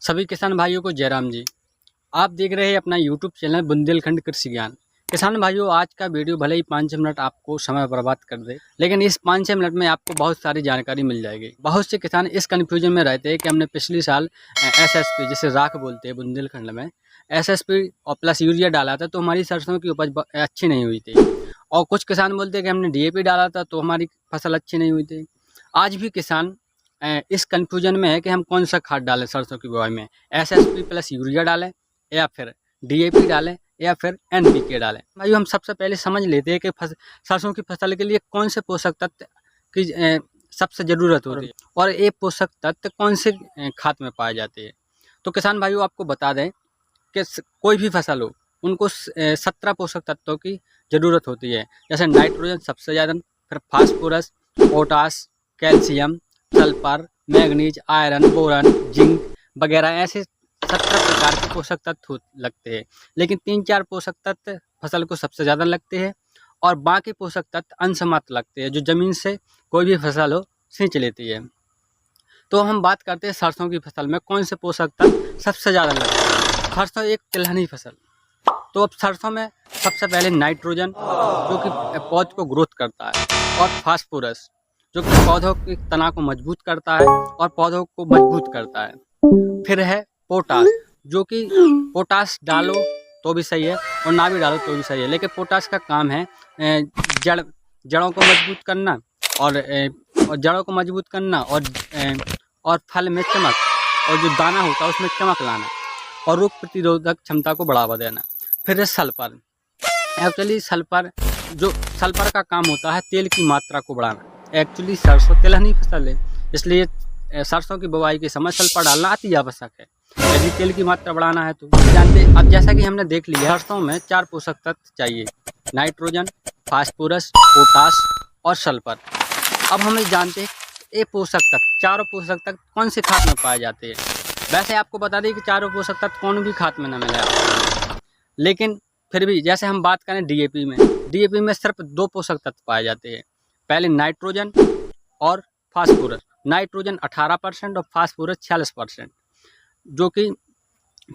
सभी किसान भाइयों को जयराम जी। आप देख रहे हैं अपना यूट्यूब चैनल बुंदेलखंड कृषि ज्ञान। किसान भाइयों, आज का वीडियो भले ही 5-6 मिनट आपको समय बर्बाद कर दे, लेकिन इस 5-6 मिनट में आपको बहुत सारी जानकारी मिल जाएगी। बहुत से किसान इस कन्फ्यूजन में रहते हैं कि हमने पिछले साल एसएसपी, जिसे राख बोलते हैं बुंदेलखंड में, एसएसपी और प्लस यूरिया डाला था तो हमारी सरसों की उपज अच्छी नहीं हुई थी। और कुछ किसान बोलते हैं कि हमने डीएपी डाला था तो हमारी फसल अच्छी नहीं हुई थी। आज भी किसान इस कन्फ्यूजन में है कि हम कौन सा खाद डालें सरसों की बुआई में, एसएसपी प्लस यूरिया डालें या फिर डीएपी डालें या फिर एनपीके डालें। भाइयों, हम सबसे पहले समझ लेते हैं कि सरसों की फसल के लिए कौन से पोषक तत्व की सबसे ज़रूरत होती है और ये पोषक तत्व कौन से खाद में पाए जाते हैं। तो किसान भाइयों, आपको बता दें कि कोई भी फसल हो, उनको 17 पोषक तत्वों की ज़रूरत होती है। जैसे नाइट्रोजन सबसे ज़्यादा, फिर phosphorus, potash, calcium, sulphur, manganese, iron, boron, zinc वगैरह ऐसे 17 प्रकार के पोषक तत्व लगते हैं। लेकिन 3-4 पोषक तत्व फसल को सबसे ज़्यादा लगते हैं और बाकी पोषक तत्व अंशमात्र लगते हैं, जो ज़मीन से कोई भी फसल हो खींच लेती है। तो हम बात करते हैं सरसों की फसल में कौन से पोषक तत्व सबसे ज़्यादा लगते हैं। सरसों एक तिलहनी फसल, तो अब सरसों में सबसे पहले नाइट्रोजन, जो कि पौध को ग्रोथ करता है, और फास्फोरस, जो कि पौधों की तना को मजबूत करता है और पौधों को मजबूत करता है। फिर है पोटास, जो कि पोटास डालो तो भी सही है और ना भी डालो तो भी सही है, लेकिन पोटास का काम है जड़ों को मजबूत करना और जड़ों को मजबूत करना और फल में चमक, और जो दाना होता है उसमें चमक लाना और रोग प्रतिरोधक क्षमता को बढ़ावा देना। फिर है सल्फर। एक्चुअली सल्फर का काम होता है तेल की मात्रा को बढ़ाना। एक्चुअली सरसों तिलहनी फसल है, इसलिए सरसों की बुवाई के समय सल्फर डालना अति आवश्यक है यदि तेल की मात्रा बढ़ाना है तो। जानते, अब जैसा कि हमने देख लिया, सरसों में 4 पोषक तत्व चाहिए: नाइट्रोजन, फास्फोरस, पोटास और सल्फर। अब हमें जानते हैं ये पोषक तत्व, चारों पोषक तत्व कौन से खाद में पाए जाते हैं। वैसे आपको बता दें कि चारों पोषक तत्व कौन भी खाद में न मिले आपको, लेकिन फिर भी जैसे हम बात करें डीएपी में सिर्फ 2 पोषक तत्व पाए जाते हैं। पहले नाइट्रोजन और फास्फोरस। नाइट्रोजन 18% और फास्फोरस 46%, जो कि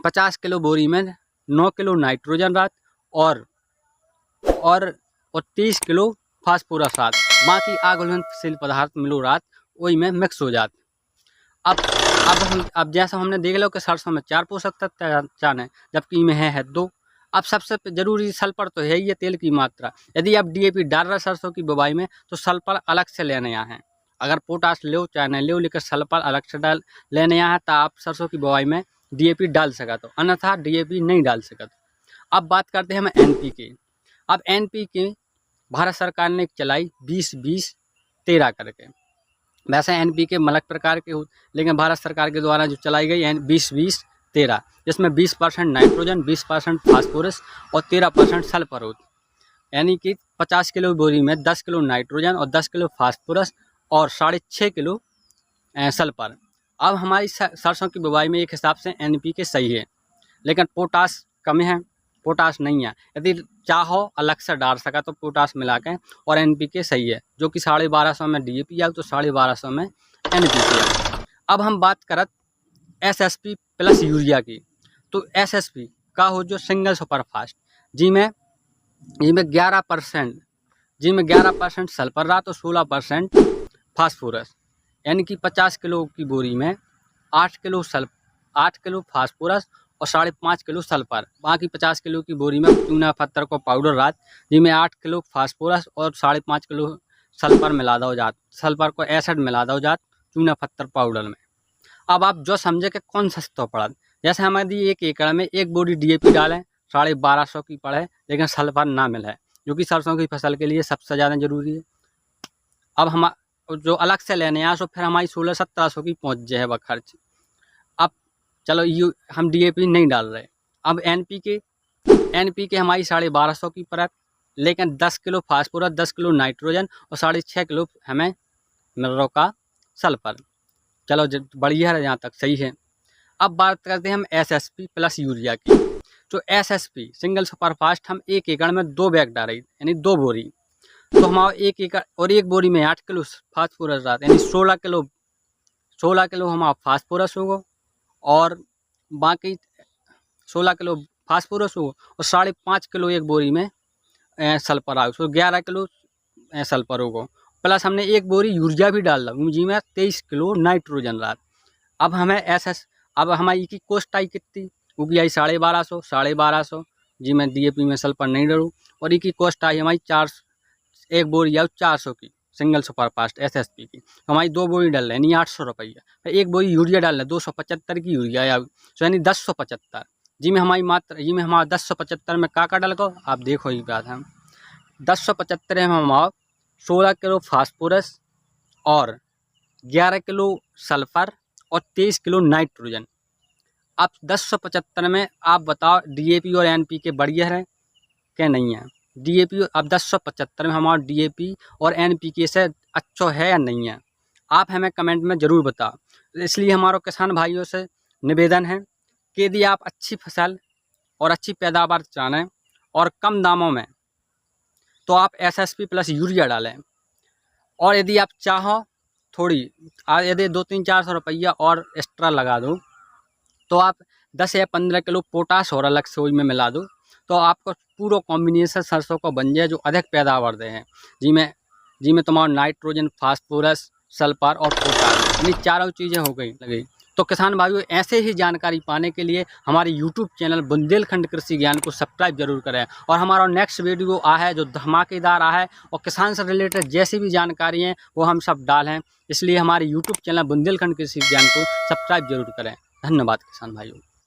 50 किलो बोरी में 9 किलो नाइट्रोजन रात और 30 किलो फास्फोरस रात, बाकी आघुलनशील पदार्थ मिलो रात वही में मिक्स हो जाते। अब जैसा हमने देख लो कि सरसों में 4 पोषक तत्व चाहिए जबकि में है 2। अब सबसे जरूरी सल्फर तो है ही है, तेल की मात्रा। यदि आप डीएपी डाल रहे सरसों की बुवाई में तो सल्फर अलग से लेने यहाँ है। अगर पोटास लो चाहे नहीं लो, लेकिन सल्फर अलग से लेने यहाँ है तो आप सरसों की बुवाई में डीएपी डाल सका, तो अन्यथा डीएपी नहीं डाल सका। अब बात करते हैं हम एनपीके। अब एनपीके भारत सरकार ने चलाई 20-20-13 करके। वैसे एनपीके अलग प्रकार के हो, लेकिन भारत सरकार के द्वारा जो चलाई गई 20-20-13, जिसमें 20% नाइट्रोजन, 20% फास्फोरस और 13% सल्फर होती, यानी कि 50 किलो बोरी में 10 किलो नाइट्रोजन और 10 किलो फास्फोरस और 6.5 किलो सल्फर। अब हमारी सरसों की बुवाई में एक हिसाब से एनपीके सही है, लेकिन पोटास कम है, पोटास नहीं है। यदि चाहो अलग से डाल सका तो पोटास मिला के, और एनपीके सही है, जो कि 1250 में डीएपी आए तो 1250 में एनपीके आए। अब हम बात करत एसएसपी प्लस यूरिया की, तो एसएसपी का हो जो सिंगल सुपरफास्ट, जिसमें 11% सल्फर रहा तो 16% फास्फोरस, यानी कि 50 किलो की बोरी में 8 किलो फास्फोरस और 5.5 किलो सल्फर। बाकी 50 किलो की बोरी में चूना पत्थर को पाउडर रात, जिसमें 8 किलो फास्फोरस और 5.5 किलो सल्फर मिला दो जात, सल्फर को एसिड मिला दो जात चूना पत्थर पाउडर में। अब आप जो समझे कि कौन सस्ता पड़ा, जैसे हमारी 1 एकड़ में 1 बोरी डीएपी डालें 1250 की पड़े, लेकिन सल्फर ना मिले, जो कि सरसों की फसल के लिए सबसे ज़्यादा जरूरी है। अब हम जो अलग से लेने आए तो फिर हमारी 1600-1700 की पहुँच जाए वह खर्च। अब चलो हम डीएपी नहीं डाल रहे। अब एनपीके हमारी 1250 की परत, लेकिन 10 किलो फास्फोरस, 10 किलो नाइट्रोजन और 6.5 किलो हमें मिल रहा का सल्फर। चलो बढ़िया है, यहाँ तक सही है। अब बात करते हैं हम एसएसपी प्लस यूरिया की। तो एसएसपी सिंगल सुपरफास्ट हम 1 एकड़ में 2 बैग डाल रही, यानी 2 बोरी, तो हमारा 1 एकड़ और 1 बोरी में 8 किलो फास्फोरस रहता, यानी 16 किलो हमारा फास्फोरस होगा और बाकी 16 किलो फास्फोरस हो और 5.5 किलो एक बोरी में सल्फर आओ, तो 11 किलो सल्फर होगा। प्लस हमने एक बोरी यूरिया भी डाल दी जी में 23 किलो नाइट्रोजन रहा। अब हमें अब हमारी की कॉस्ट आई कितनी, वो भी आई 1250 जी मैं DAP में सल्फर नहीं डालूँ, और की कॉस्ट आई हमारी 1 बोरी आओ 400 की सिंगल सुपर फास्ट SSP की, हमारी 2 बोरी डाल रहे यानी 800 रुपया। एक बोरी यूरिया डाल रहे 275 की यूरिया या यानी 1075 जी में हमारी मात्रा, जी में हमारा 1075 में का डाल को आप देखो ये बात है। 1075 में हमारा 16 किलो फास्फोरस और 11 किलो सल्फर और 23 किलो नाइट्रोजन। अब 1075 में आप बताओ DAP और NPK बढ़िया है क्या नहीं है। DAP अब 1075 में हमारा DAP और NPK से अच्छा है या नहीं है, आप हमें कमेंट में ज़रूर बताओ। इसलिए हमारे किसान भाइयों से निवेदन है कि यदि आप अच्छी फसल और अच्छी पैदावार चाहें और कम दामों में, तो आप SSP प्लस यूरिया डालें। और यदि आप चाहो थोड़ी यदि 200-400 रुपया और एक्स्ट्रा लगा दो, तो आप 10 या 15 किलो पोटाश और अलग से में मिला दो, तो आपको पूरा कॉम्बिनेशन सरसों को बन जाए जो अधिक पैदावार दे हैं। जी में तुम्हारा नाइट्रोजन, फास्फोरस, सल्फर और पोटाश, ये चारों चीज़ें हो गई लगी। तो किसान भाइयों ऐसे ही जानकारी पाने के लिए हमारे YouTube चैनल बुंदेलखंड कृषि ज्ञान को सब्सक्राइब जरूर करें। और हमारा नेक्स्ट वीडियो आ है जो धमाकेदार आ है, और किसान से रिलेटेड जैसी भी जानकारी हैं वो हम सब डालें। इसलिए हमारे YouTube चैनल बुंदेलखंड कृषि ज्ञान को सब्सक्राइब जरूर करें। धन्यवाद किसान भाइयों।